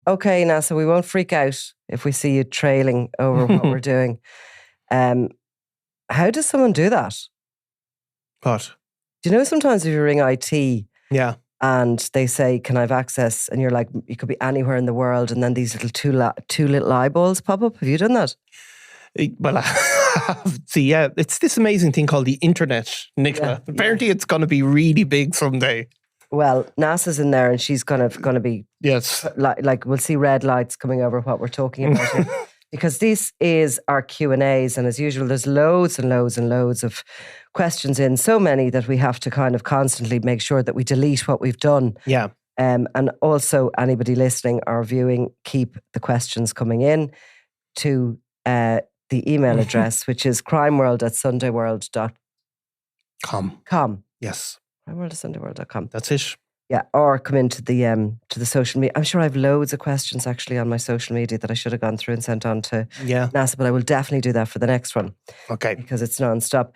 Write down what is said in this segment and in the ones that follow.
okay, NASA, we won't freak out if we see you trailing over what we're doing. How does someone do that? What? Do you know sometimes if you ring IT Yeah. and they say, can I have access? And you're like, you could be anywhere in the world. And then these little two little eyeballs pop up. Have you done that? Well, see, yeah, it's this amazing thing called the internet, Nicola. Yeah, Apparently it's going to be really big someday. Well, NASA's in there and she's going to be... Yes. Like we'll see red lights coming over what we're talking about here. Because this is our Q&As, and as usual, there's loads and loads and loads of questions in, so many that we have to kind of constantly make sure that we delete what we've done. Yeah. And also, anybody listening or viewing, keep the questions coming in to the email address, which is crimeworld@sundayworld.com. Yes. crimeworld@sundayworld.com. That's it. Yeah, or come into the social media. I'm sure I have loads of questions actually on my social media that I should have gone through and sent on to NASA, but I will definitely do that for the next one. Okay. Because it's non-stop.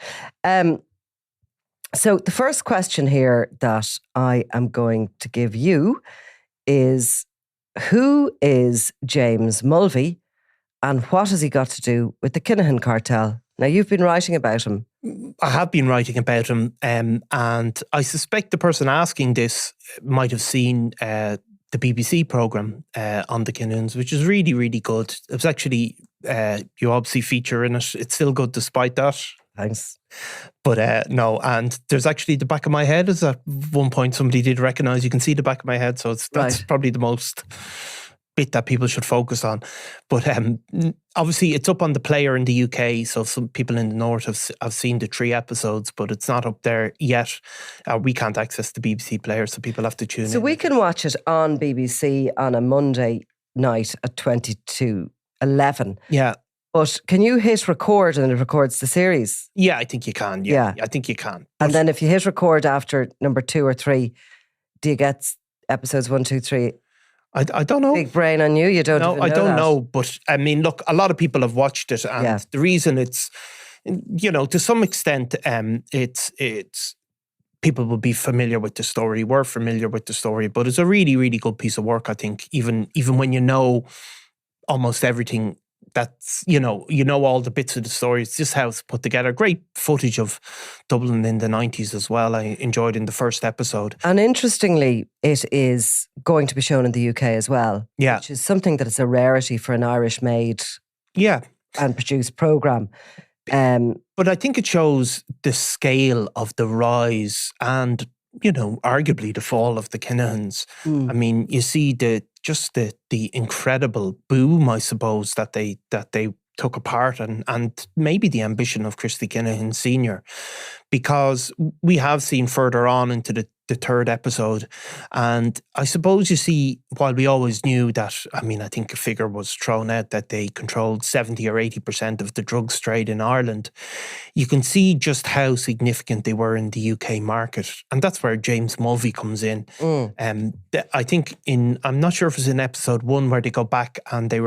So the first question here that I am going to give you is, who is James Mulvey and what has he got to do with the Kinahan cartel? Now, you've been writing about him. I have been writing about him, and I suspect the person asking this might have seen the BBC programme on the Kinahans, which is really, really good. It was actually, you obviously feature in it. It's still good despite that. Thanks. But no, and there's actually the back of my head is at one point somebody did recognise, you can see the back of my head, so that's probably the most bit that people should focus on. But obviously it's up on the player in the UK, so some people in the north have seen the 3 episodes, but it's not up there yet. We can't access the BBC player, so people have to tune in. So we can watch it on BBC on a Monday night at 22:11. Yeah. But can you hit record and it records the series? Yeah, I think you can. Yeah. I think you can. And then if you hit record after number 2 or 3, do you get episodes 1, 2, 3? I don't know. Big brain on you. You don't even know I don't that. know. But I mean, look, a lot of people have watched it, and the reason it's, to some extent, it's people will be familiar with the story. We're familiar with the story, but it's a really, really good piece of work, I think, even when you know almost everything. That's, all the bits of the story. It's just how it's put together. Great footage of Dublin in the 90s as well. I enjoyed in the first episode. And interestingly, it is going to be shown in the UK as well. Yeah. Which is something that is a rarity for an Irish-made and produced programme. But I think it shows the scale of the rise and, arguably the fall of the Kinahans. I mean, you see the incredible boom, I suppose, that they took apart, and maybe the ambition of Christy Kinahan Sr., because we have seen further on into the 3rd episode, and I suppose you see, while we always knew that, I mean, I think a figure was thrown out that they controlled 70 or 80% of the drugs trade in Ireland, you can see just how significant they were in the UK market, and that's where James Mulvey comes in. I think I'm not sure if it's in episode 1 where they go back and they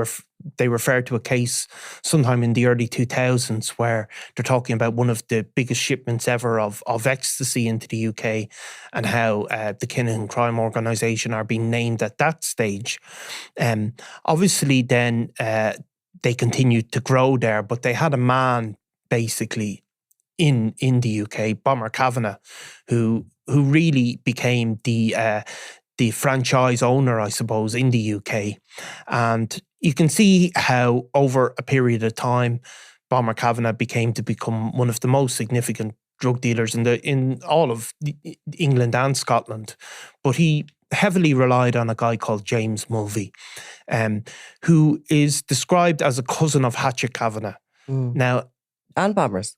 refer to a case sometime in the early 2000s where they're talking about one of the biggest shipments ever of ecstasy into the UK, and how the Kinahan crime organisation are being named at that stage. Obviously then they continued to grow there, but they had a man basically in the UK, Bomber Kavanagh, who really became the franchise owner, I suppose, in the UK. And you can see how over a period of time, Bomber Kavanagh become one of the most significant drug dealers in all of England and Scotland. But he heavily relied on a guy called James Mulvey, who is described as a cousin of Hatchet Kavanagh. Now, and Bombers.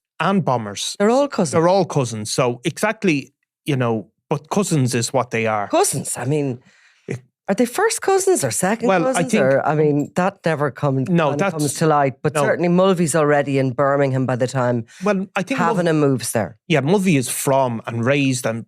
They're all cousins. So exactly, but cousins is what they are. Cousins. I mean, are they first cousins or second cousins? That never comes to light. But certainly Mulvey's already in Birmingham by the time Kavanagh moves there. Yeah, Mulvey is from and raised and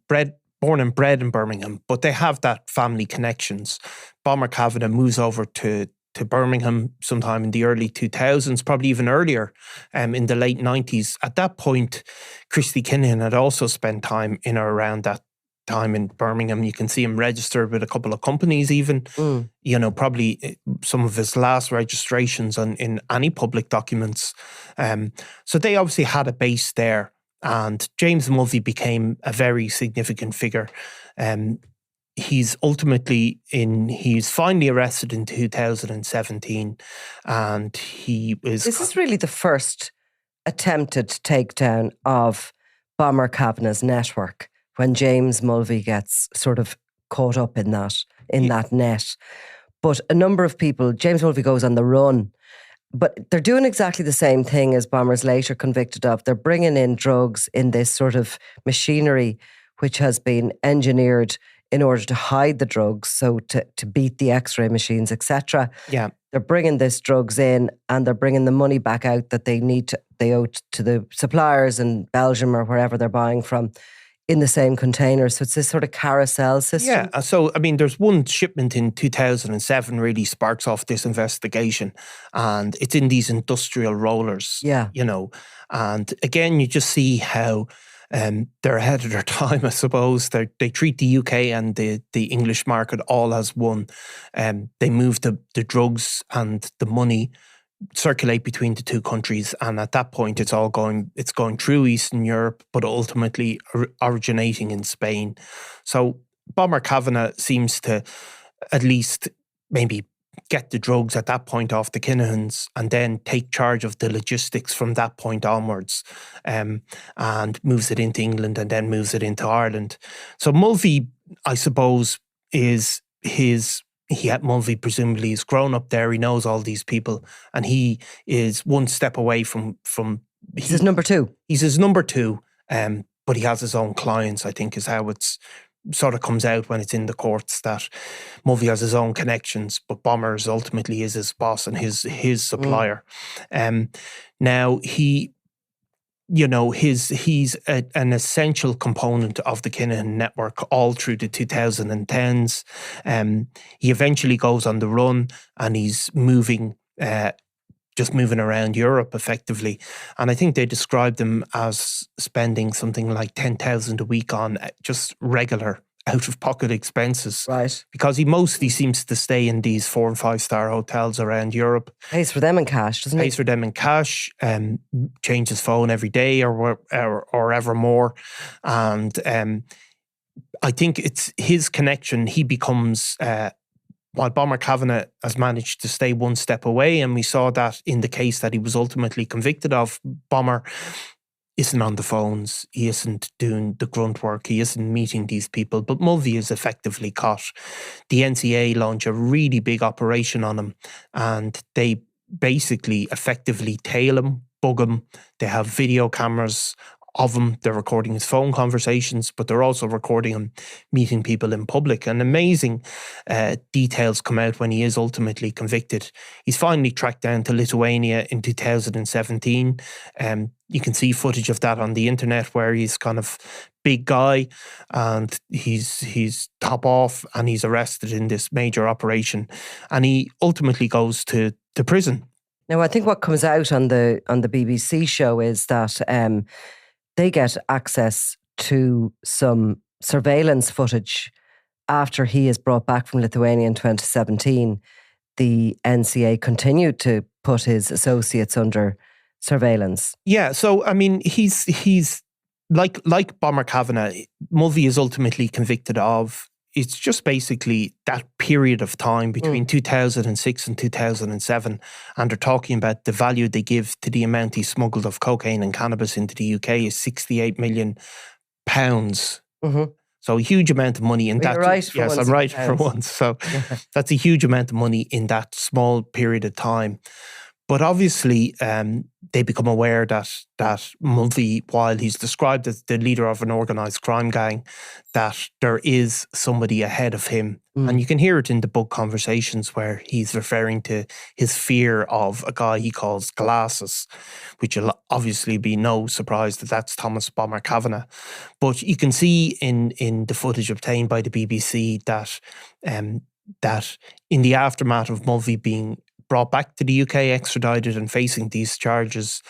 born and bred in Birmingham, but they have that family connections. Bomber Kavanagh moves over to Birmingham sometime in the early 2000s, probably even earlier, in the late 90s. At that point, Christy Kinahan had also spent time in or around that time in Birmingham. You can see him registered with a couple of companies even. Probably some of his last registrations in any public documents. So they obviously had a base there. And James Mulvey became a very significant figure. He's finally arrested in 2017, and he was... This is really the first attempted takedown of Bomber Kavanagh's network, when James Mulvey gets sort of caught up in that net. But a number of people, James Mulvey goes on the run, but they're doing exactly the same thing as Bomber's later convicted of. They're bringing in drugs in this sort of machinery which has been engineered in order to hide the drugs, so to beat the x-ray machines, etc. Yeah. They're bringing this drugs in and they're bringing the money back out that they owe to the suppliers in Belgium or wherever they're buying from in the same containers. So it's this sort of carousel system. Yeah, so I mean, there's one shipment in 2007 really sparks off this investigation, and it's in these industrial rollers. Yeah. And again, you just see how they're ahead of their time, I suppose. They treat the UK and the English market all as one. They move the drugs and the money circulate between the two countries, and at that point it's going through Eastern Europe, but ultimately originating in Spain. So Bomber Kavanagh seems to at least maybe get the drugs at that point off the Kinahans and then take charge of the logistics from that point onwards, and moves it into England and then moves it into Ireland. So Mulvey, I suppose, Mulvey presumably is grown up there. He knows all these people, and he is one step away from. He's his number two. He's his number two, but he has his own clients, I think, is how it's sort of comes out when it's in the courts, that Mulvey has his own connections, but Bombers ultimately is his boss and his supplier. Now he's an essential component of the Kinahan network all through the 2010s. He eventually goes on the run, and he's moving around Europe effectively. And I think they described him as spending something like 10,000 a week on just regular out-of-pocket expenses. Right. Because he mostly seems to stay in these 4- and 5-star hotels around Europe. Pays for them in cash, doesn't he? Pays for them in cash, changes his phone every day or ever more. And I think it's his connection. He becomes... while Bomber Kavanagh has managed to stay one step away, and we saw that in the case that he was ultimately convicted of, Bomber isn't on the phones, he isn't doing the grunt work, he isn't meeting these people, but Mulvey is effectively caught. The NCA launch a really big operation on him, and they basically effectively tail him, bug him. They have video cameras of him. They're recording his phone conversations, but they're also recording him meeting people in public. And amazing details come out when he is ultimately convicted. He's finally tracked down to Lithuania in 2017. You can see footage of that on the internet, where he's kind of big guy and he's top off, and he's arrested in this major operation, and he ultimately goes to prison. Now, I think what comes out on the BBC show is that they get access to some surveillance footage after he is brought back from Lithuania in 2017. The NCA continued to put his associates under surveillance. Yeah, so I mean, he's like Bomber Kavanagh. Mulvey is ultimately convicted of. It's just basically that period of time between 2006 and 2007. And they're talking about the value they give to the amount he smuggled of cocaine and cannabis into the UK is £68 million. Mm-hmm. So a huge amount of money in that. You're right for yes, once. I'm right for once. So that's a huge amount of money in that small period of time. But obviously, they become aware that Mulvey, while he's described as the leader of an organised crime gang, that there is somebody ahead of him. And you can hear it in the book Conversations, where he's referring to his fear of a guy he calls Glasses, which will obviously be no surprise that that's Thomas Bomber Kavanagh. But you can see in the footage obtained by the BBC that in the aftermath of Mulvey being brought back to the UK, extradited and facing these charges,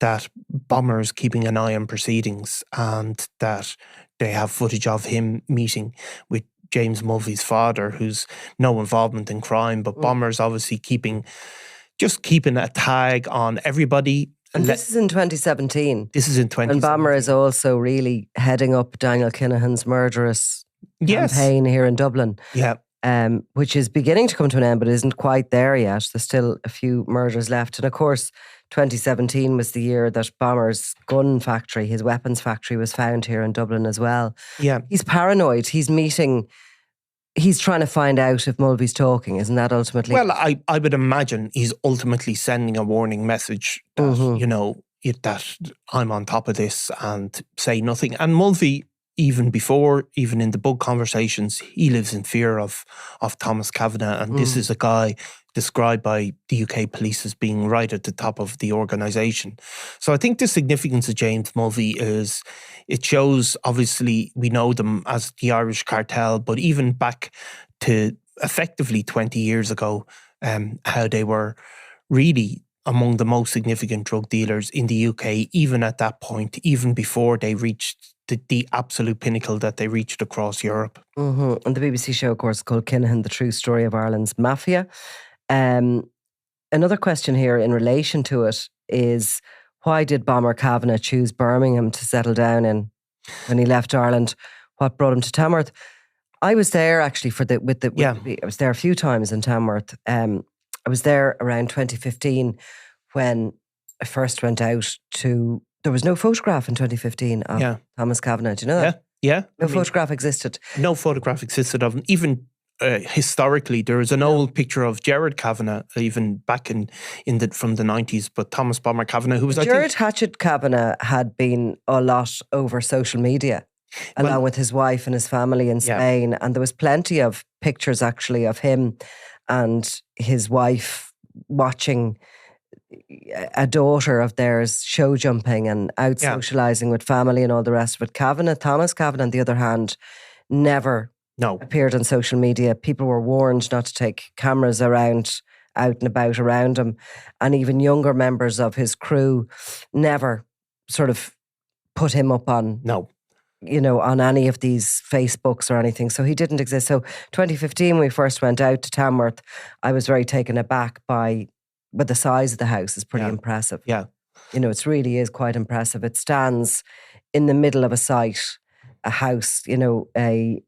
that Bomber is keeping an eye on proceedings, and that they have footage of him meeting with James Mulvey's father, who's no involvement in crime, but Bomber's obviously keeping a tag on everybody. And this is in 2017. This is in 2017. And Bomber is also really heading up Daniel Kinahan's murderous campaign here in Dublin. Yeah. Which is beginning to come to an end, but isn't quite there yet. There's still a few murders left. And of course, 2017 was the year that Bomber's gun factory, his weapons factory, was found here in Dublin as well. Yeah. He's paranoid. He's trying to find out if Mulvey's talking. Isn't that ultimately? Well, I would imagine he's ultimately sending a warning message that, that I'm on top of this and say nothing. And Mulvey, even in the book conversations, he lives in fear of Thomas Kavanagh. And this is a guy described by the UK police as being right at the top of the organisation. So I think the significance of James Mulvey is it shows, obviously, we know them as the Irish Cartel, but even back to effectively 20 years ago, how they were really among the most significant drug dealers in the UK, even at that point, even before they reached the absolute pinnacle that they reached across Europe. And the BBC show, of course, called Kinahan, The True Story of Ireland's Mafia. Another question here in relation to it is, why did Bomber Kavanagh choose Birmingham to settle down in when he left Ireland? What brought him to Tamworth? I was there actually I was there a few times in Tamworth. I was there around 2015 when I first went out to. There was no photograph in 2015 of Thomas Kavanagh. Do you know that? Yeah. No photograph existed. No photograph existed of him. Even historically, there is an old picture of Gerard Kavanagh, even back from the 90s, but Thomas Bomber Kavanagh, who was, Gerard Hatchet Kavanagh had been a lot over social media, along with his wife and his family in Spain. And there was plenty of pictures actually of him and his wife watching a daughter of theirs show jumping and out socialising with family and all the rest of it. Thomas Kavanagh, on the other hand, never appeared on social media. People were warned not to take cameras out and about around him. And even younger members of his crew never sort of put him up on on any of these Facebooks or anything. So he didn't exist. So 2015, when we first went out to Tamworth, I was very taken aback but the size of the house is pretty impressive. Yeah. It really is quite impressive. It stands in the middle of a site, a house, a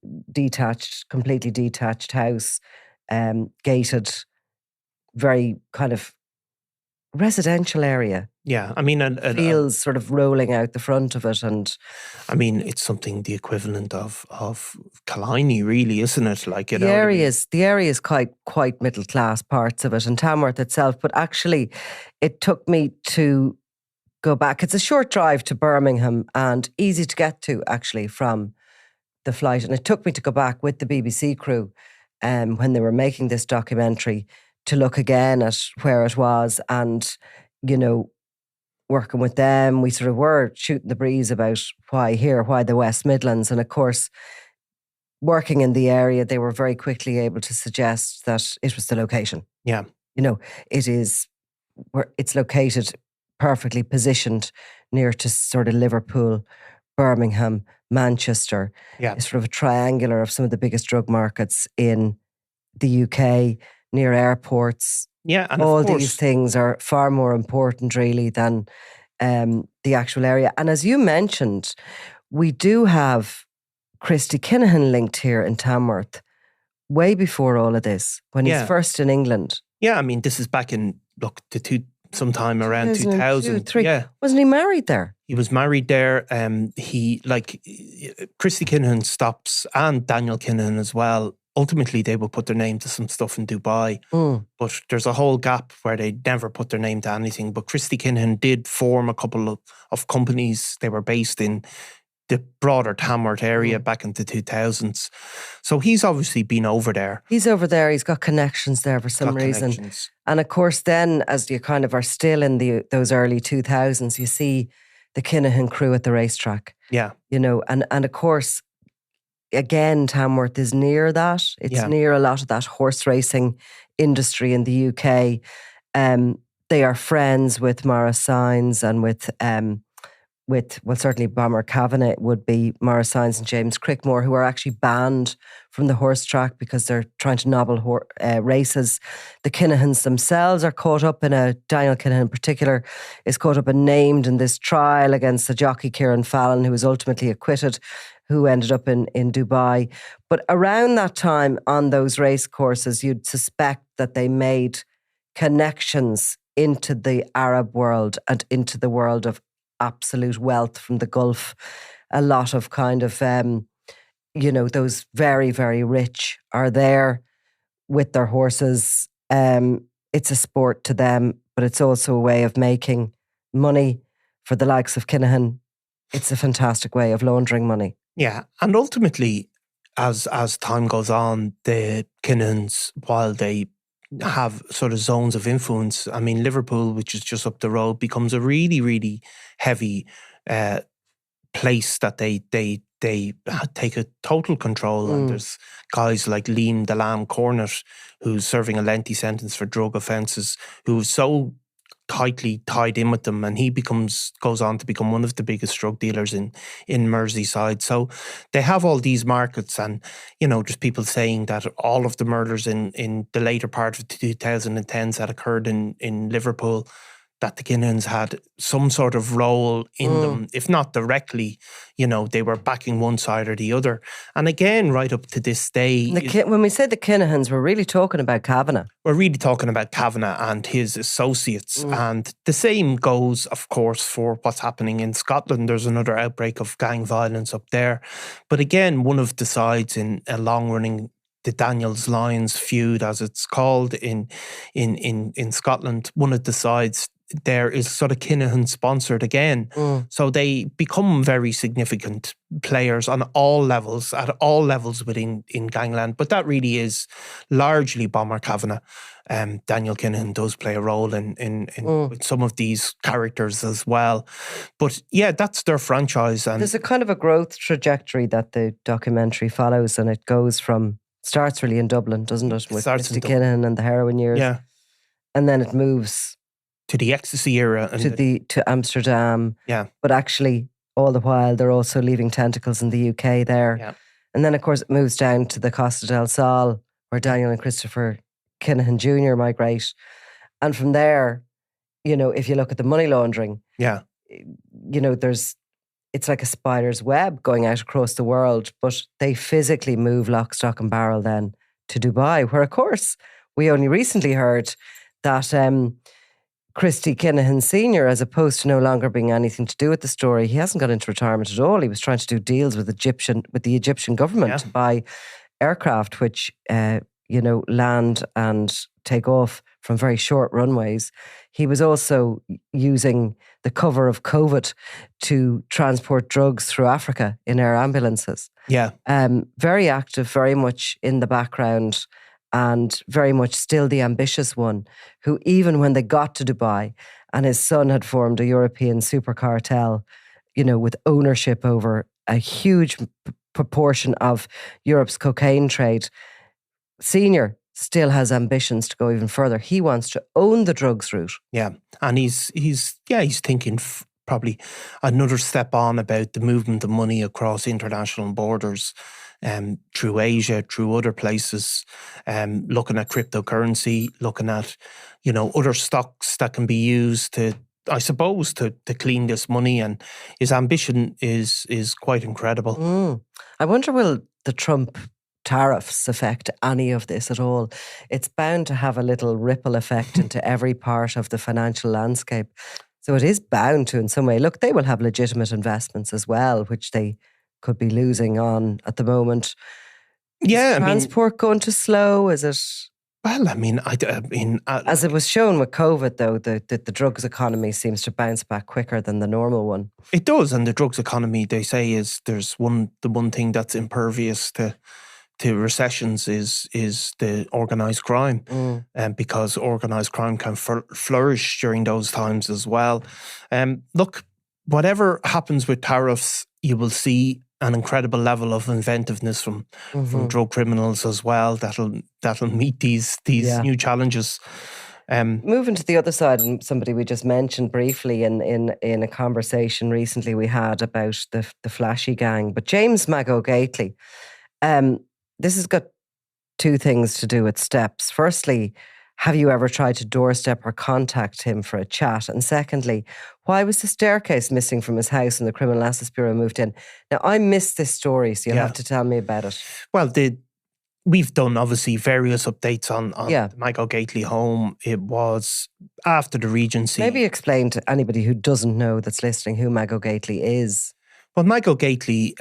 completely detached house, gated, very kind of residential area. Yeah, I mean, fields sort of rolling out the front of it, and I mean, it's something the equivalent of Killiney, really, isn't it? Like the area is quite middle class parts of it, and Tamworth itself. But actually, it took me to go back. It's a short drive to Birmingham and easy to get to actually from the flight. And it took me to go back with the BBC crew, when they were making this documentary, to look again at where it was, and working with them, we sort of were shooting the breeze about why the West Midlands. And of course, working in the area, they were very quickly able to suggest that it was the location. Yeah. It is where it's located, perfectly positioned near to sort of Liverpool, Birmingham, Manchester. Yeah. It's sort of a triangular of some of the biggest drug markets in the UK, near airports. Yeah, and all these things are far more important, really, than the actual area. And as you mentioned, we do have Christy Kinahan linked here in Tamworth way before all of this, when he's first in England. Yeah, I mean, this is back in sometime around 2000. Yeah, wasn't he married there? He was married there. Christy Kinahan stops, and Daniel Kinahan as well. Ultimately, they will put their name to some stuff in Dubai, but there's a whole gap where they never put their name to anything. But Christy Kinahan did form a couple of companies. They were based in the broader Tamworth area back in the 2000s. So he's obviously been over there. He's over there. He's got connections there for some reason. And of course, then, as you kind of are still in those early 2000s, you see the Kinahan crew at the racetrack. Yeah. And of course, again, Tamworth is near that. It's near a lot of that horse racing industry in the UK. They are friends with Maurice Signs and with with, well, certainly Bomber Kavanagh, would be Maurice Hines and James Crickmore, who are actually banned from the horse track because they're trying to nobble races. The Kinahans themselves are caught up in Daniel Kinahan in particular is caught up and named in this trial against the jockey Kieran Fallon, who was ultimately acquitted, who ended up in Dubai. But around that time on those race courses, you'd suspect that they made connections into the Arab world and into the world of absolute wealth from the Gulf. A lot of kind of, those very, very rich are there with their horses. It's a sport to them, but it's also a way of making money for the likes of Kinahan. It's a fantastic way of laundering money. Yeah, and ultimately, as time goes on, the Kinahans, while they have sort of zones of influence, I mean, Liverpool, which is just up the road, becomes a really, really heavy place that they take a total control. And there's guys like Liam the Lamb Cornet, who's serving a lengthy sentence for drug offences, who's so tightly tied in with them, and he goes on to become one of the biggest drug dealers in Merseyside. So they have all these markets, and there's people saying that all of the murders in the later part of the 2010s that occurred in Liverpool, that the Kinahans had some sort of role in them, if not directly, they were backing one side or the other. And again, right up to this day... When we say the Kinahans, we're really talking about Kavanagh. We're really talking about Kavanagh and his associates. And the same goes, of course, for what's happening in Scotland. There's another outbreak of gang violence up there. But again, one of the sides in a long-running the Daniels Lions feud, as it's called in Scotland, one of the sides there is sort of Kinahan sponsored again. So they become very significant players on all levels, at all levels within gangland. But that really is largely Bomber Kavanagh. Daniel Kinahan does play a role in with some of these characters as well. But yeah, that's their franchise. And there's a kind of a growth trajectory that the documentary follows, and it starts really in Dublin, doesn't it? With Mr. Kinahan and the heroin years. Yeah. And then it moves to the ecstasy era and to Amsterdam. Yeah. But actually, all the while, they're also leaving tentacles in the UK there. Yeah. And then, of course, it moves down to the Costa del Sol, where Daniel and Christopher Kinahan Jr. migrate. And from there, if you look at the money laundering, it's like a spider's web going out across the world, but they physically move lock, stock and barrel then to Dubai, where, of course, we only recently heard that Christy Kinahan Sr., as opposed to no longer being anything to do with the story, he hasn't gone into retirement at all. He was trying to do deals with the Egyptian government to buy aircraft, which, land and take off from very short runways. He was also using the cover of COVID to transport drugs through Africa in air ambulances. Yeah. Very active, very much in the background, and very much still the ambitious one, who even when they got to Dubai and his son had formed a European super cartel, with ownership over a huge proportion of Europe's cocaine trade, Senior still has ambitions to go even further. He wants to own the drugs route. Yeah, and he's thinking probably another step on about the movement of money across international borders, through Asia, through other places, looking at cryptocurrency, looking at, other stocks that can be used to, I suppose, to clean this money. And his ambition is quite incredible. I wonder, will the Trump tariffs affect any of this at all? It's bound to have a little ripple effect into every part of the financial landscape. So it is bound to, in some way. Look, they will have legitimate investments as well, which they could be losing on at the moment. Yeah, is transport going too slow? Is it? Well, as it was shown with COVID, though, the drugs economy seems to bounce back quicker than the normal one. It does, and the drugs economy, they say, is the one thing that's impervious to recessions is the organised crime, and because organised crime can flourish during those times as well. Look, whatever happens with tariffs, you will see an incredible level of inventiveness from drug criminals as well that'll meet these new challenges. Moving to the other side, and somebody we just mentioned briefly in a conversation recently we had about the flashy gang, but James Mago Gateley. This has got two things to do with steps. Firstly, have you ever tried to doorstep or contact him for a chat? And secondly, why was the staircase missing from his house when the Criminal Assets Bureau moved in? Now, I missed this story, so you'll have to tell me about it. Well, we've done obviously various updates on the Mago Gateley home. It was after the Regency. Maybe explain to anybody who doesn't know that's listening who Mago Gateley is. Well, Mago Gateley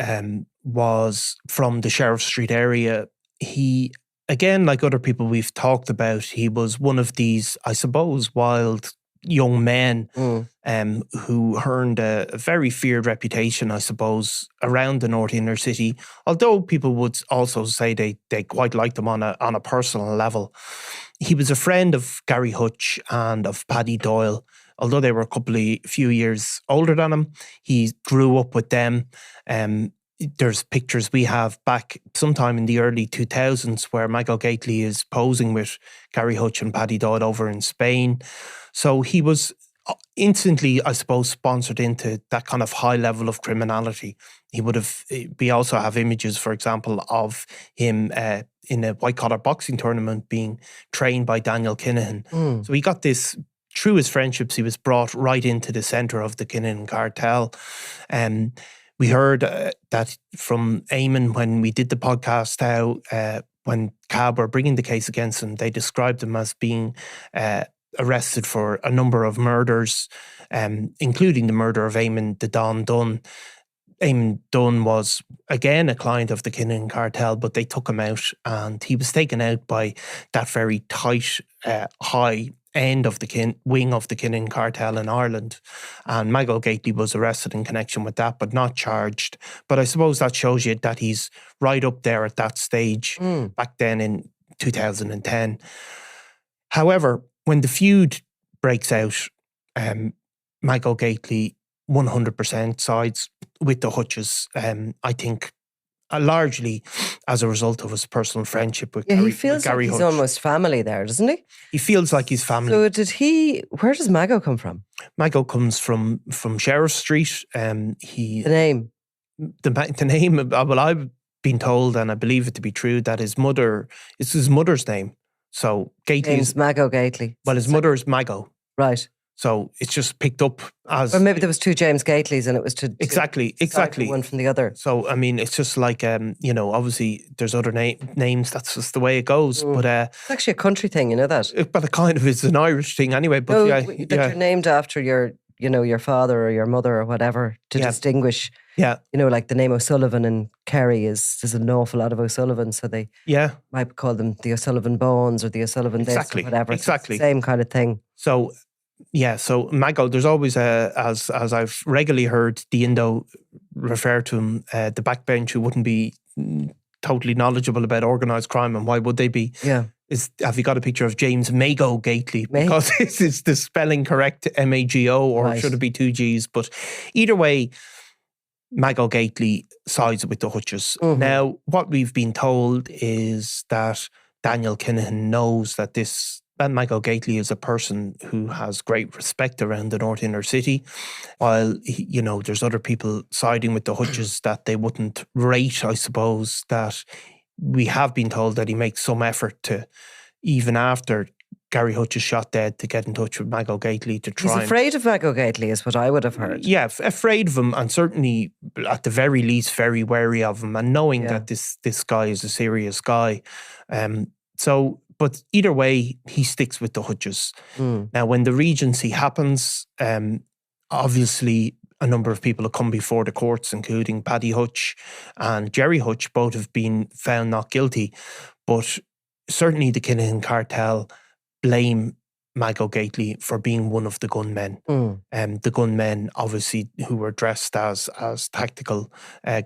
was from the Sheriff Street area. He, again, like other people we've talked about, he was one of these, I suppose, wild young men who earned a very feared reputation, I suppose, around the North Inner City. Although people would also say they quite liked him on a personal level. He was a friend of Gary Hutch and of Paddy Doyle. Although they were few years older than him, he grew up with them. There's pictures we have back sometime in the early 2000s where Mago Gateley is posing with Gary Hutch and Paddy Doyle over in Spain. So he was instantly, I suppose, sponsored into that kind of high level of criminality. We also have images, for example, of him in a white-collar boxing tournament being trained by Daniel Kinahan. So he got this, through his friendships, he was brought right into the centre of the Kinahan cartel. We heard that from Eamon when we did the podcast, how when CAB were bringing the case against him, they described him as being arrested for a number of murders, including the murder of Eamon the Don Dunn. Eamon Dunn was, again, a client of the Kinahan cartel, but they took him out and he was taken out by that very tight, high end of the wing of the Kinahan cartel in Ireland. And Mago Gateley was arrested in connection with that, but not charged. But I suppose that shows you that he's right up there at that stage back then in 2010. However, when the feud breaks out, Mago Gateley 100% sides with the Hutches. I think largely as a result of his personal friendship with Gary Hutch. He feels like he's almost family there, doesn't he? He feels like he's family. So where does Mago come from? Mago comes from Sheriff Street. The name? The name, well, I've been told, and I believe it to be true, that it's his mother's name. So Gately. James Mago Gateley. Well, his mother is Mago. Right. So it's just picked up as... Or maybe there was two James Gateleys and it was to Exactly. one from the other. So, I mean, it's just like, obviously there's other names, that's just the way it goes. But it's actually a country thing, you know that? But it kind of is an Irish thing anyway. But you're named after your father or your mother or whatever to distinguish. Yeah. Like the name O'Sullivan in Kerry there's an awful lot of O'Sullivan, so they might call them the O'Sullivan Bones or the O'Sullivan this or whatever. Exactly. Same kind of thing. So... Yeah, so Mago, there's always as I've regularly heard the Indo refer to him, the backbench who wouldn't be totally knowledgeable about organised crime, and why would they be? Yeah. Have you got a picture of James Mago Gateley? Because is the spelling correct, Mago, or should it be two Gs? But either way, Mago Gateley sides with the Hutches. Mm-hmm. Now, what we've been told is that Daniel Kinahan knows that Mago Gateley is a person who has great respect around the North Inner City, while there's other people siding with the Hutches that they wouldn't rate. I suppose that we have been told that he makes some effort to, even after Gary Hutch is shot dead, to get in touch with Mago Gateley to try. He's afraid of Mago Gateley, is what I would have heard. Yeah, afraid of him, and certainly at the very least very wary of him, and knowing that this guy is a serious guy. But either way, he sticks with the Hutches. Now, when the Regency happens, obviously a number of people have come before the courts, including Paddy Hutch and Jerry Hutch. Both have been found not guilty. But certainly the Kinahan cartel blame Mago Gateley for being one of the gunmen. The gunmen, obviously, who were dressed as tactical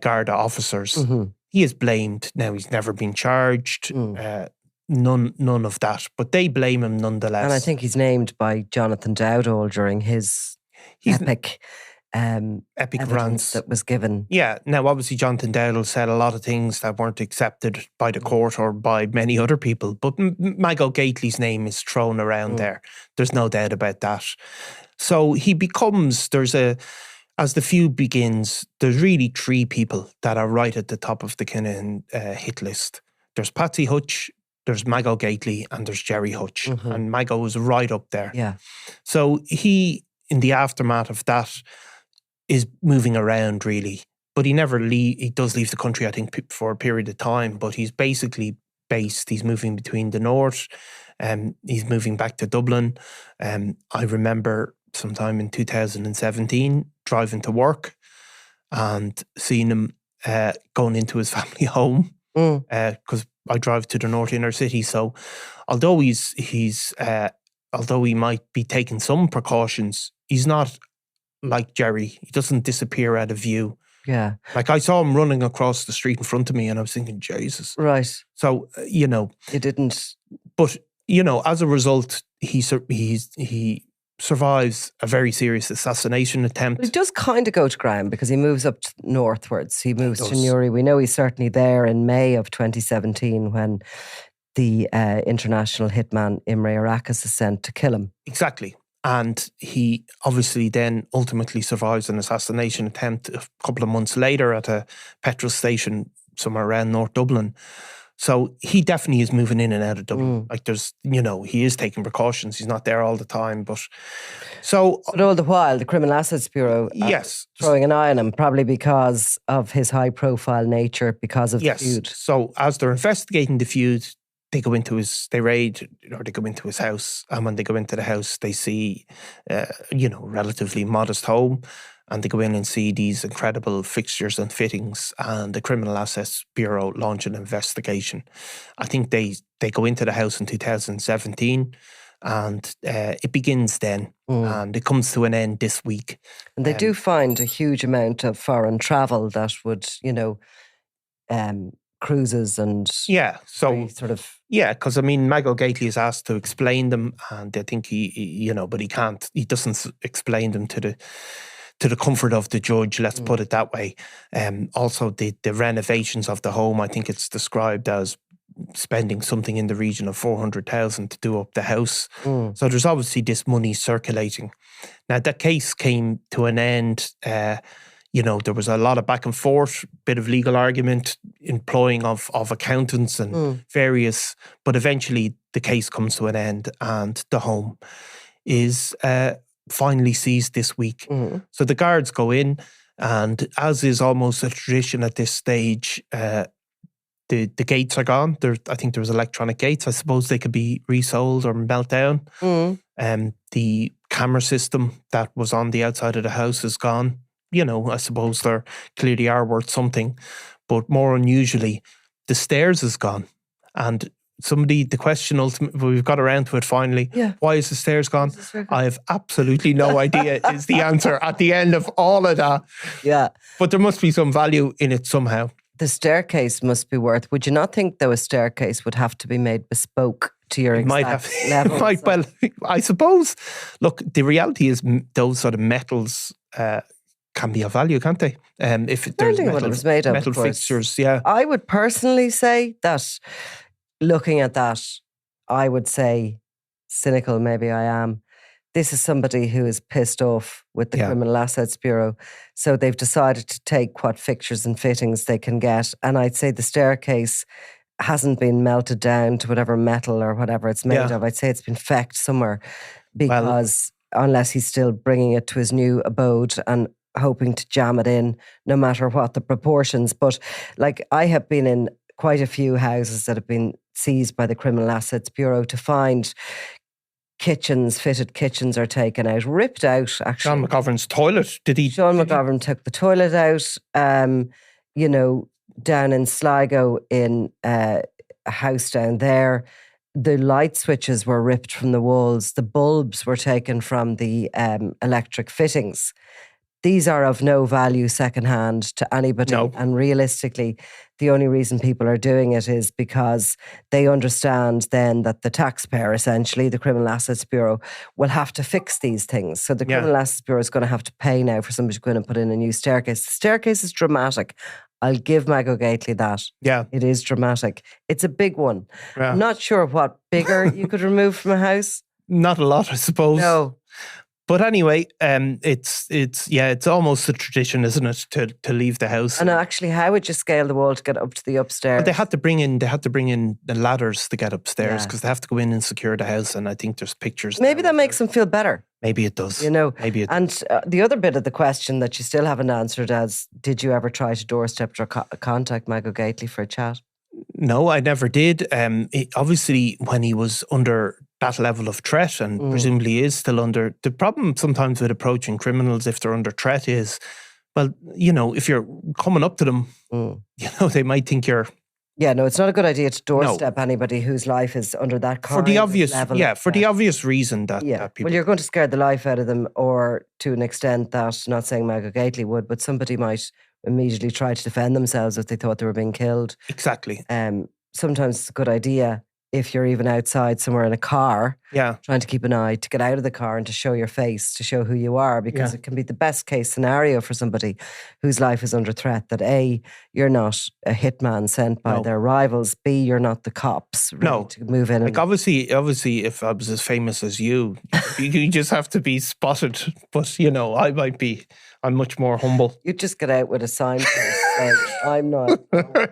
Garda officers. Mm-hmm. He is blamed. Now, he's never been charged. None of that, but they blame him nonetheless. And I think he's named by Jonathan Dowdall during his epic epic evidence rants that was given. Yeah. Now, obviously, Jonathan Dowdall said a lot of things that weren't accepted by the court or by many other people. But Mago Gately's name is thrown around there. There's no doubt about that. So he becomes, as the feud begins, there's really three people that are right at the top of the Kinahan hit list. There's Patsy Hutch, there's Mago Gately, and there's Jerry Hutch. And Mago was right up there. Yeah. So he, in the aftermath of that, is moving around really. But he does leave the country, I think, for a period of time. But he's basically he's moving between the north. He's moving back to Dublin. I remember sometime in 2017 driving to work and seeing him going into his family home because I drive to the north inner city. So although although he might be taking some precautions, he's not like Jerry. He doesn't disappear out of view. Yeah. Like I saw him running across the street in front of me and I was thinking, Jesus. Right. So, It didn't. But, as a result, he survives a very serious assassination attempt. He does kind of go to ground because he moves up northwards. He moves to Newry. We know he's certainly there in May of 2017 when the international hitman Imre Arakas is sent to kill him. Exactly. And he obviously then ultimately survives an assassination attempt a couple of months later at a petrol station somewhere around North Dublin. So he definitely is moving in and out of Dublin. Like he is taking precautions. He's not there all the time. But all the while, the Criminal Assets Bureau throwing an eye on him, probably because of his high profile nature, because of the feud. So as they're investigating the feud, they go into they go into his house. And when they go into the house, they see, relatively modest home. And they go in and see these incredible fixtures and fittings, and the Criminal Assets Bureau launch an investigation. I think they go into the house in 2017, and it begins then, and it comes to an end this week. And they do find a huge amount of foreign travel that would, cruises and because Mago Gately is asked to explain them, and I think but he can't. He doesn't explain them to the comfort of the judge, let's put it that way. Also, the renovations of the home, I think it's described as spending something in the region of 400,000 to do up the house. So there's obviously this money circulating. Now, that case came to an end. There was a lot of back and forth, bit of legal argument, employing of accountants and various, but eventually the case comes to an end and the home is finally seized this week. So the guards go in, and as is almost a tradition at this stage, the gates are gone. I think there was electronic gates. I suppose they could be resold or melt down. The camera system that was on the outside of the house is gone. I suppose they clearly are worth something, but more unusually, the stairs is gone. And the question ultimately, we've got around to it finally. Yeah. Why is the stairs gone? I have absolutely no idea is the answer at the end of all of that. Yeah. But there must be some value in it somehow. The staircase must be worth. Would you not think, though, a staircase would have to be made bespoke to your exact level? Well, I suppose. Look, the reality is those sort of metals can be of value, can't they? If there's what it was made of, metal fixtures, yeah. I would personally say that, looking at that, I would say, cynical maybe I am, this is somebody who is pissed off with the Criminal Assets Bureau. So they've decided to take what fixtures and fittings they can get. And I'd say the staircase hasn't been melted down to whatever metal or whatever it's made of. I'd say it's been fecked somewhere, because unless he's still bringing it to his new abode and hoping to jam it in, no matter what the proportions. But I have been in quite a few houses that have been seized by the Criminal Assets Bureau to find fitted kitchens are taken out, ripped out, actually. Sean McGovern's toilet, Sean McGovern took the toilet out, down in Sligo in a house down there. The light switches were ripped from the walls. The bulbs were taken from the electric fittings. these are of no value secondhand to anybody. No. And realistically, the only reason people are doing it is because they understand then that the taxpayer, essentially, the Criminal Assets Bureau, will have to fix these things. So the Criminal Assets Bureau is going to have to pay now for somebody to go in and put in a new staircase. The staircase is dramatic. I'll give Mago Gateley that. Yeah. It is dramatic. It's a big one. Yeah. I'm not sure what bigger you could remove from a house. Not a lot, I suppose. No. But anyway, it's almost a tradition, isn't it, to leave the house? And actually, how would you scale the wall to get up to the upstairs? But they had to bring in the ladders to get upstairs because they have to go in and secure the house. And I think there's pictures. Maybe that makes them feel better. Maybe it does. You know, maybe it does. The other bit of the question that you still haven't answered is, did you ever try to doorstep or contact Mago Gateley for a chat? No, I never did. Obviously, when he was under that level of threat, and presumably is still under, the problem sometimes with approaching criminals if they're under threat is, well, you know, if you're coming up to them, you know, they might think you're... Yeah, no, it's not a good idea to doorstep anybody whose life is under that kind for the obvious level. Yeah, for the obvious reason that people... Well, you're going to scare the life out of them, or to an extent that, not saying Mago Gateley would, but somebody might immediately try to defend themselves if they thought they were being killed. Exactly. Sometimes it's a good idea, if you're even outside somewhere in a car, trying to keep an eye, to get out of the car and to show your face, to show who you are, because it can be the best case scenario for somebody whose life is under threat, that A, you're not a hitman sent by their rivals, B, you're not the cops ready to move in. Like obviously, if I was as famous as you, you just have to be spotted. But, you know, I'm much more humble. You just get out with a signpost saying, I'm not.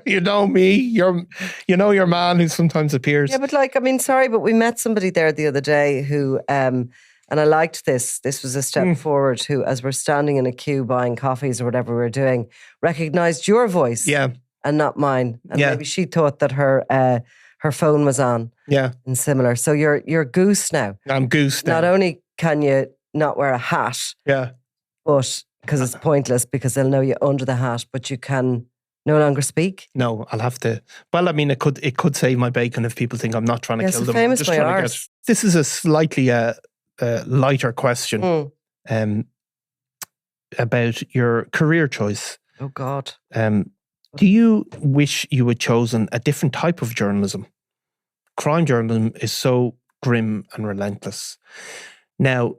You know me, you know your man who sometimes appears. Yeah, but like, I mean, sorry, but we met somebody there the other day who, and I liked this. This was a step forward, who, as we're standing in a queue buying coffees or whatever we're doing, recognised your voice and not mine. And maybe she thought that her phone was on. Yeah. And similar. So you're goose now. I'm goose now. Not only can you not wear a hat, but because it's pointless, because they'll know you under the hat, but you can no longer speak. No, I'll have to. Well, I mean, it could save my bacon if people think I'm not trying to kill them. Famous by ours. This is a slightly lighter question about your career choice. Oh God. Do you wish you had chosen a different type of journalism? Crime journalism is so grim and relentless. Now,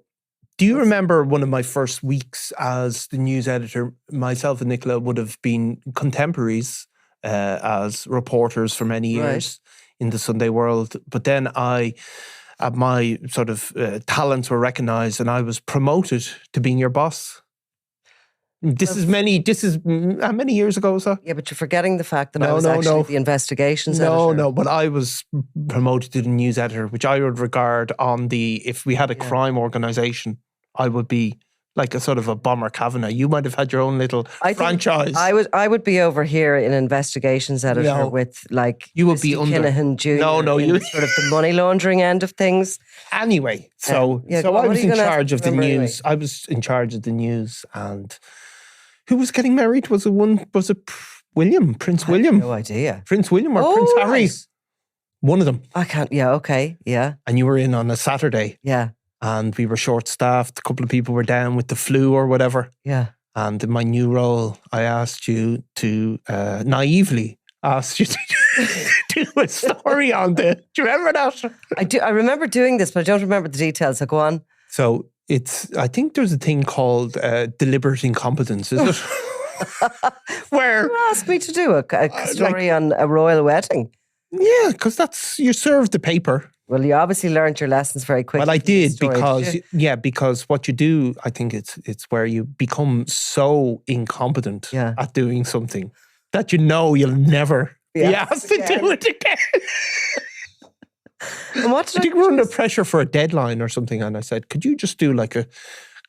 do you remember one of my first weeks as the news editor? Myself and Nicola would have been contemporaries as reporters for many years in the Sunday World. But then my sort of talents were recognised and I was promoted to being your boss. This is how many years ago was that? Yeah, but you're forgetting the fact that I was actually the investigations editor. No, but I was promoted to the news editor, which I would regard if we had a crime organisation, I would be like a sort of a bomber Kavanagh. You might have had your own little franchise. I would be over here in investigations editor with like you would be under Kinahan Jr. You sort of the money laundering end of things. Anyway, so I was in charge of the news. Anyway. I was in charge of the news, and who was getting married? Was it William? Prince William? No idea. Prince William or Prince Harry? Nice. One of them. I can't. Yeah. Okay. Yeah. And you were in on a Saturday. Yeah. And we were short-staffed. A couple of people were down with the flu or whatever. Yeah. And in my new role, I asked you to, naively asked you to do a story on this. Do you remember that? I do. I remember doing this, but I don't remember the details. So go on. So I think there's a thing called deliberate incompetence, is it? Where you asked me to do a story on a royal wedding. Yeah, because you served the paper. Well, you obviously learned your lessons very quickly. Well, I did because what you do, I think it's where you become so incompetent at doing something that you know you'll never be asked to do it again. And what did I think we were under pressure for a deadline or something, and I said, could you just do like a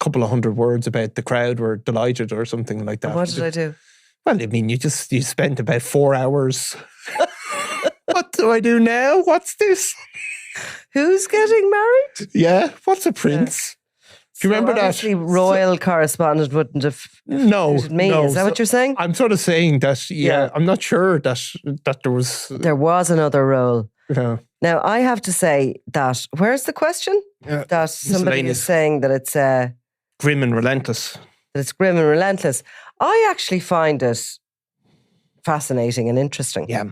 couple of hundred words about the crowd were delighted or something like that? And what did I do? Well, I mean, you spent about 4 hours. What do I do now? What's this? Who's getting married? Yeah, what's a prince? Do you remember that? Royal Correspondent wouldn't have suited me. Is that what you're saying? I'm sort of saying that, I'm not sure that there was... There was another role. Yeah. Now, I have to say that, where's the question? That somebody is saying that it's... grim and relentless. that it's grim and relentless. I actually find it fascinating and interesting. Yeah.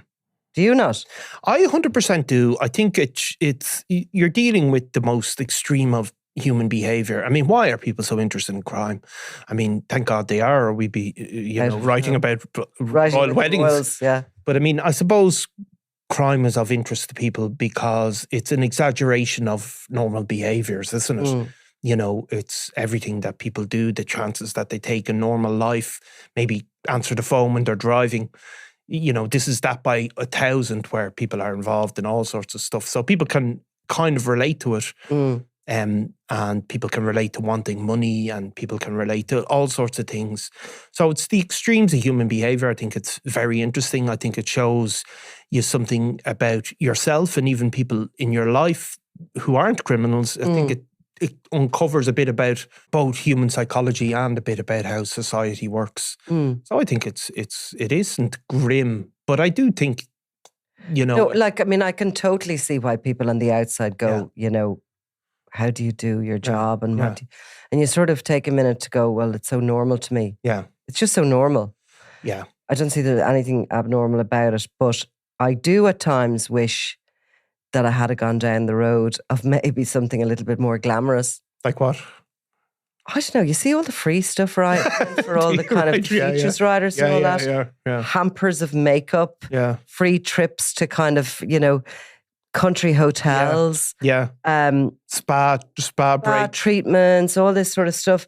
Do you not? I 100% do. I think it's you're dealing with the most extreme of human behavior. I mean, why are people so interested in crime? I mean, thank God they are, or we'd be, writing about royal weddings. Royals, yeah. But I mean, I suppose crime is of interest to people because it's an exaggeration of normal behaviors, isn't it? You know, it's everything that people do, the chances that they take in normal life, maybe answer the phone when they're driving. You know, this is that by 1,000 where people are involved in all sorts of stuff. So people can kind of relate to it. And people can relate to wanting money, and people can relate to all sorts of things. So it's the extremes of human behavior. I think it's very interesting. I think it shows you something about yourself and even people in your life who aren't criminals. I think it uncovers a bit about both human psychology and a bit about how society works. So I think it isn't grim, but I do think, you know. No, like, I mean, I can totally see why people on the outside go, you know, how do you do your job? And what and you sort of take a minute to go, well, it's so normal to me. Yeah. It's just so normal. Yeah. I don't see there's anything abnormal about it, but I do at times wish that I had gone down the road of maybe something a little bit more glamorous. Like what? I don't know. You see all the free stuff, right? For all the kind of teachers, writers and all that. Hampers of makeup. Yeah. Free trips to kind of, you know, country hotels. Yeah. Spa break. Treatments, all this sort of stuff.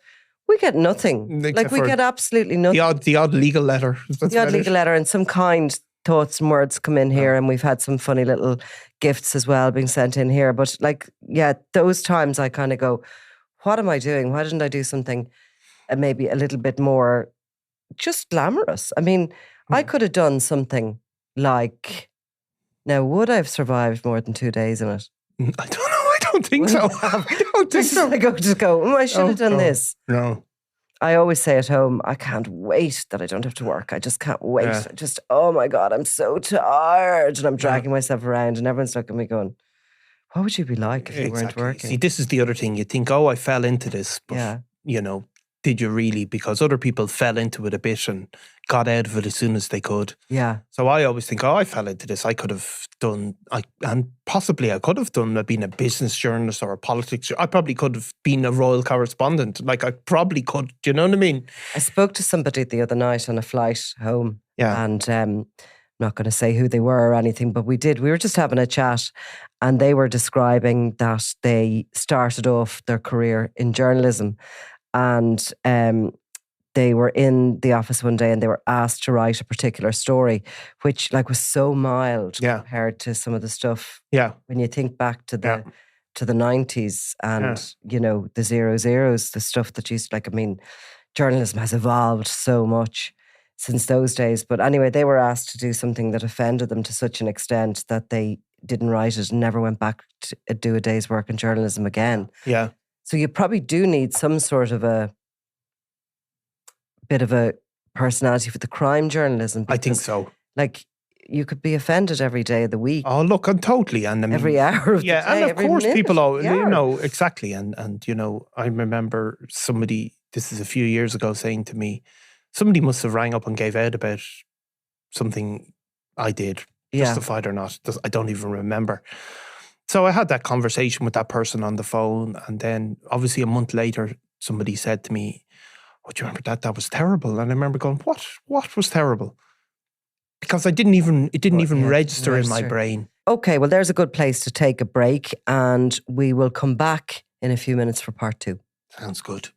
We get nothing. Except we get absolutely nothing. The odd legal letter. The odd legal letter, and some kind thoughts and words come in here, and we've had some funny little gifts as well being sent in here. But like, yeah, those times I kind of go, what am I doing? Why didn't I do something maybe a little bit more just glamorous? I mean, I could have done something like, now would I have survived more than 2 days in it? I don't know. I don't think so. I don't think so. I go, I should have done this. No. I always say at home, I can't wait that I don't have to work. I just can't wait. Yeah. Oh my God, I'm so tired. And I'm dragging myself around, and everyone's looking at me going, what would you be like if you weren't working? See, this is the other thing. You think, oh, I fell into this. But, you know, did you really? Because other people fell into it a bit and got out of it as soon as they could. Yeah. So I always think, oh, I fell into this. I could have done, and possibly I could have done, been a business journalist or a politics. I probably could have been a royal correspondent. Like I probably could. Do you know what I mean? I spoke to somebody the other night on a flight home. Yeah. And I'm not going to say who they were or anything, but we were just having a chat, and they were describing that they started off their career in journalism, and they were in the office one day and they were asked to write a particular story, which like was so mild compared to some of the stuff. Yeah. When you think back to the 90s and, you know, the 00s, the stuff that used to, like, I mean, journalism has evolved so much since those days. But anyway, they were asked to do something that offended them to such an extent that they didn't write it and never went back to do a day's work in journalism again. Yeah. So you probably do need some sort of a bit of a personality for the crime journalism. Because, I think so. Like, you could be offended every day of the week. Oh, look, and totally. And I mean, every hour of the day. Yeah, and of course people, you know, exactly. And, you know, I remember somebody, this is a few years ago, saying to me, somebody must have rang up and gave out about something I did, justified or not. I don't even remember. So I had that conversation with that person on the phone. And then obviously a month later, somebody said to me, oh, do you remember that? That was terrible. And I remember going, what was terrible? Because it didn't even register in my brain. Okay, well, there's a good place to take a break, and we will come back in a few minutes for part 2. Sounds good.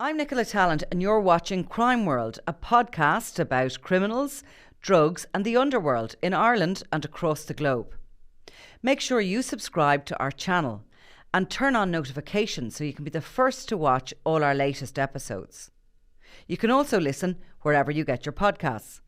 I'm Nicola Talent, and you're watching Crime World, a podcast about criminals, drugs and the underworld in Ireland and across the globe. Make sure you subscribe to our channel and turn on notifications so you can be the first to watch all our latest episodes. You can also listen wherever you get your podcasts.